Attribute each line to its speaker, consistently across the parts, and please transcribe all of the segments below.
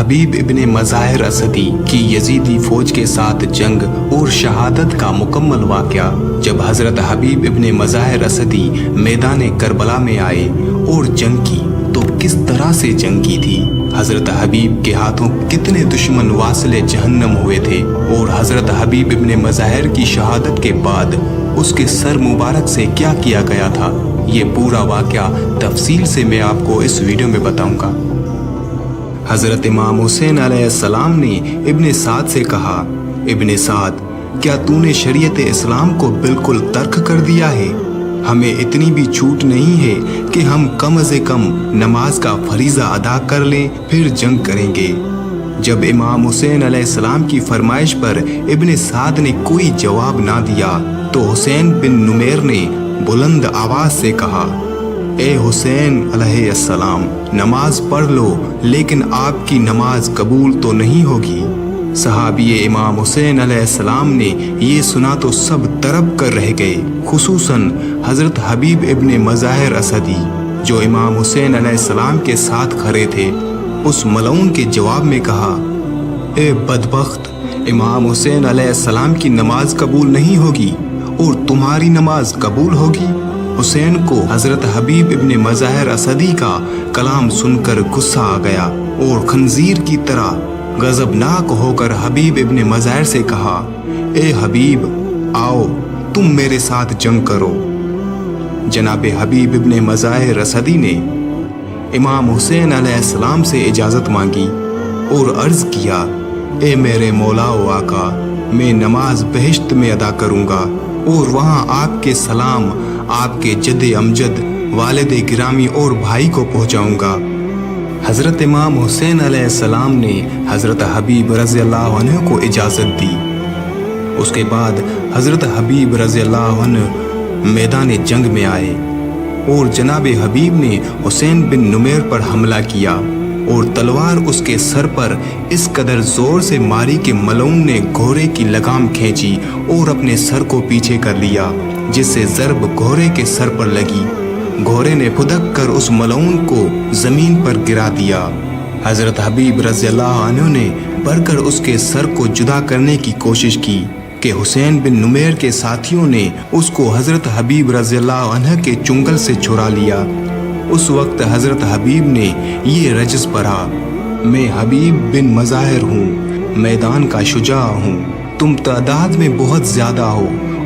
Speaker 1: हबीब इब्ने मज़ाहिर असदी की यजीदी फौज के साथ जंग और शहादत का मुकम्मल वाक़या। जब हज़रत हबीब इब्ने मज़ाहिर असदी मैदान करबला में आए और जंग की तो किस तरह से जंग की थी। हज़रत हबीब के हाथों कितने दुश्मन वासिले जहन्नम हुए थे और हज़रत हबीब इब्ने मज़ाहिर की शहादत के बाद उसके सर मुबारक से क्या किया गया था, ये पूरा वाक़या तफसील से मैं आपको इस वीडियो में बताऊंगा। हज़रत इमाम हुसैन अलैहिस्सलाम ने इब्ने साद से कहा, इब्ने साद, क्या तूने शरीयत इस्लाम को बिल्कुल तर्क कर दिया है? हमें इतनी भी छूट नहीं है कि हम कम से कम नमाज का फरीज़ा अदा कर लें फिर जंग करेंगे। जब इमाम हुसैन अलैहिस्सलाम की फरमाइश पर इब्ने साद ने कोई जवाब ना दिया तो हुसैन बिन नुमैर ने बुलंद आवाज से कहा, ए हुसैन अलैहिस्सलाम, नमाज पढ़ लो लेकिन आपकी नमाज कबूल तो नहीं होगी। सहाबी इमाम हुसैन अलैहिस्सलाम ने ये सुना तो सब तरब कर रह गए, खुसूसन हज़रत हबीब इब्ने मज़ाहिर असदी जो इमाम हुसैन अलैहिस्सलाम के साथ खड़े थे। उस मलऊन के जवाब में कहा, ए बदबख्त, इमाम हुसैन अलैहिस्सलाम की नमाज कबूल नहीं होगी और तुम्हारी नमाज कबूल होगी। हुसैन को हज़रत हबीब इब्ने मज़ाहिर असदी का कलाम सुनकर गुस्सा आ गया और खंजीर की तरह गज़बनाक होकर हबीब इब्ने मज़ाहिर से कहा, ए हबीब, आओ तुम मेरे साथ जंग करो। जनाब हबीब इब्ने मज़ाहिर असदी ने इमाम हुसैन अलैहिस्सलाम से इजाज़त मांगी और अर्ज़ किया, ए मेरे मौला व आका, मैं नमाज बहिश्त में अदा करूँगा और वहाँ आपके सलाम आपके जद अमजद वालिद गिरामी और भाई को पहुँचाऊँगा। हज़रत इमाम हुसैन अलैहिस्सलाम ने हज़रत हबीब रज़ियल्लाहु अन्हु को इजाज़त दी। उसके बाद हज़रत हबीब रज़ियल्लाहु अन्हु मैदान जंग में आए और जनाब हबीब ने हुसैन बिन नुमैर पर हमला किया और तलवार उसके सर पर इस कदर जोर से मारी कि मलऊन ने घोड़े की लगाम खींची और अपने सर को पीछे कर लिया, जिससे ज़रब घोड़े के सर पर लगी। घोड़े ने फुदक कर उस मलऊन को ज़मीन पर गिरा दिया। हज़रत हबीब रज़ियल्लाहु अन्हु ने बढ़कर उसके सर को जुदा करने की कोशिश की कि हुसैन बिन नुमैर के साथियों ने उसको हज़रत हबीब रज़ियल्लाहु अन्हु के चुंगल से छुड़ा लिया। उस वक्त हज़रत हबीब ने ये रजस पढ़ा, मैं हबीब बिन मज़ाहिर हूँ, मैदान का शुजा हूँ। तुम तादाद में बहुत ज़्यादा हो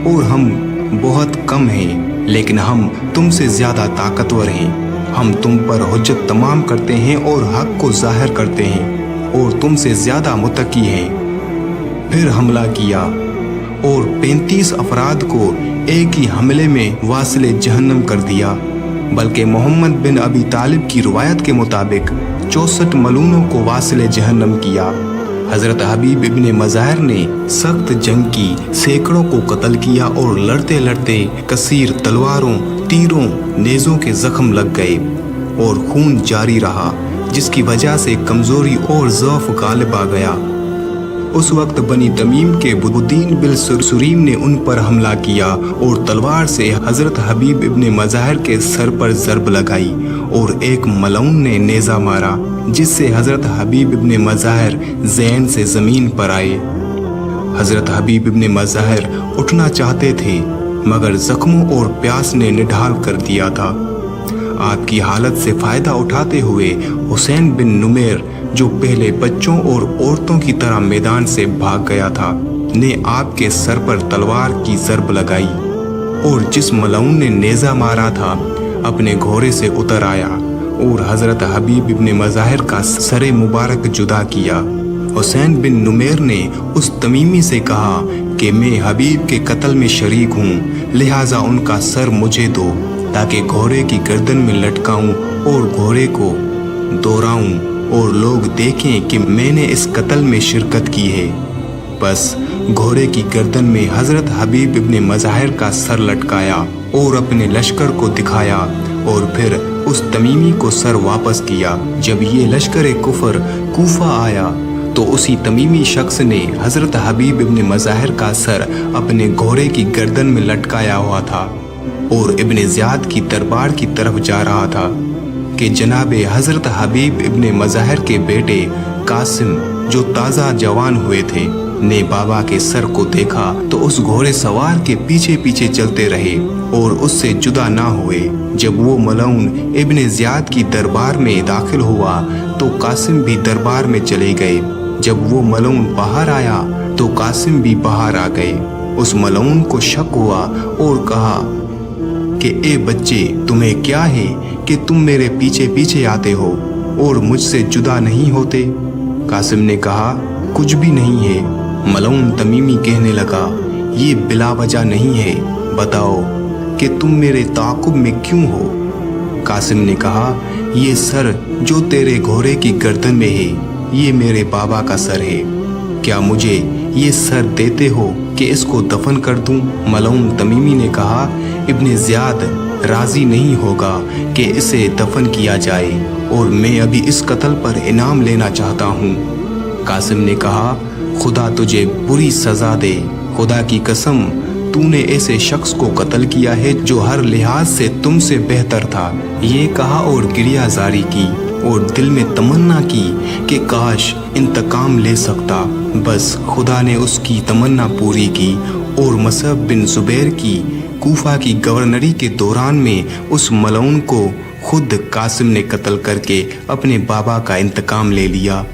Speaker 1: और हम बहुत कम हैं, लेकिन हम तुमसे ज़्यादा ताकतवर हैं। हम तुम पर हुज्जत तमाम करते हैं और हक़ को ज़ाहिर करते हैं और तुमसे ज़्यादा मुत्तकी हैं। फिर हमला किया और 35 अफराद को एक ही हमले में वासिले जहन्नम कर दिया। बल्कि मोहम्मद बिन अबी तालिब की रिवायत के मुताबिक 64 मलूनों को वासिले जहन्नम किया। हज़रत हबीब इब्ने मज़ाहिर ने सख्त जंग की, सैकड़ों को कत्ल किया और लड़ते लड़ते कसीर तलवारों, तीरों, नेज़ों के जख्म लग गए और खून जारी रहा, जिसकी वजह से कमज़ोरी और ज़ौफ़ गालिब आ गया। उस वक्त बनी तमीम के बुद्दीन बिल सुरीम ने उन पर हमला किया और तलवार से हज़रत हबीब इब्ने मज़ाहिर के सर पर ज़रब लगाई और एक मलऊन ने नेज़ा मारा, जिससे हज़रत हबीब इब्ने मज़ाहिर ज़ैन से ज़मीन पर आए। हज़रत हबीब इब्ने मज़ाहिर उठना चाहते थे मगर ज़ख्मों और प्यास ने निढाल कर दिया था। आपकी हालत से फ़ायदा उठाते हुए हुसैन बिन नुमैर, जो पहले बच्चों और औरतों की तरह मैदान से भाग गया था, ने आपके सर पर तलवार की ज़रब लगाई और जिस मलऊन ने नेज़ा मारा था अपने घोड़े से उतर आया और हज़रत हबीब इब्ने मज़ाहिर का सरे मुबारक जुदा किया। हुसैन बिन नुमैर ने उस तमीमी से कहा कि मैं हबीब के कत्ल में शरीक हूँ, लिहाजा उनका सर मुझे दो ताकि घोड़े की गर्दन में लटकाऊं और घोड़े को दोहराऊं और लोग देखें कि मैंने इस कत्ल में शिरकत की है। बस घोड़े की गर्दन में हज़रत हबीब इब्ने मज़ाहिर का सर लटकाया और अपने लश्कर को दिखाया और फिर उस तमीमी को सर वापस किया। जब ये लश्कर कुफर कूफा आया तो उसी तमीमी शख्स ने हज़रत हबीब इब्ने मज़ाहिर का सर अपने घोड़े की गर्दन में लटकाया हुआ था और इब्ने ज़ियाद की दरबार की तरफ जा रहा था कि जनाब हज़रत हबीब इब्ने मज़ाहिर के बेटे कासिम जो ताज़ा जवान हुए थे ने बाबा के सर को देखा तो उस घोड़े सवार के पीछे पीछे चलते रहे और उससे जुदा ना हुए। जब वो मलऊन इब्ने ज़ियाद की दरबार में दाखिल हुआ तो कासिम भी दरबार में चले गए। जब वो मलऊन बाहर आया तो कासिम भी बाहर आ गए। उस मलऊन को शक हुआ और कहा कि ए बच्चे, तुम्हें क्या है कि तुम मेरे पीछे पीछे आते हो और मुझसे जुदा नहीं होते? कासिम ने कहा, कुछ भी नहीं है। मलऊन तमीमी कहने लगा, ये बिला वजह नहीं है, बताओ कि तुम मेरे ताक़ुब में क्यों हो? कासिम ने कहा, ये सर जो तेरे घोड़े की गर्दन में है, ये मेरे बाबा का सर है। क्या मुझे ये सर देते हो कि इसको दफन कर दूं? मलऊन तमीमी ने कहा, इब्ने ज़ियाद राजी नहीं होगा कि इसे दफन किया जाए और मैं अभी इस कत्ल पर इनाम लेना चाहता हूँ। कासिम ने कहा, खुदा तुझे बुरी सजा दे, खुदा की कसम तूने ऐसे शख्स को कत्ल किया है जो हर लिहाज से तुमसे बेहतर था। ये कहा और गिरिया जारी की और दिल में तमन्ना की कि काश इंतकाम ले सकता। बस खुदा ने उसकी तमन्ना पूरी की और मसअब बिन जुबैर की कूफा की गवर्नरी के दौरान में उस मलऊन को खुद कासिम ने कत्ल करके अपने बाबा का इंतकाम ले लिया।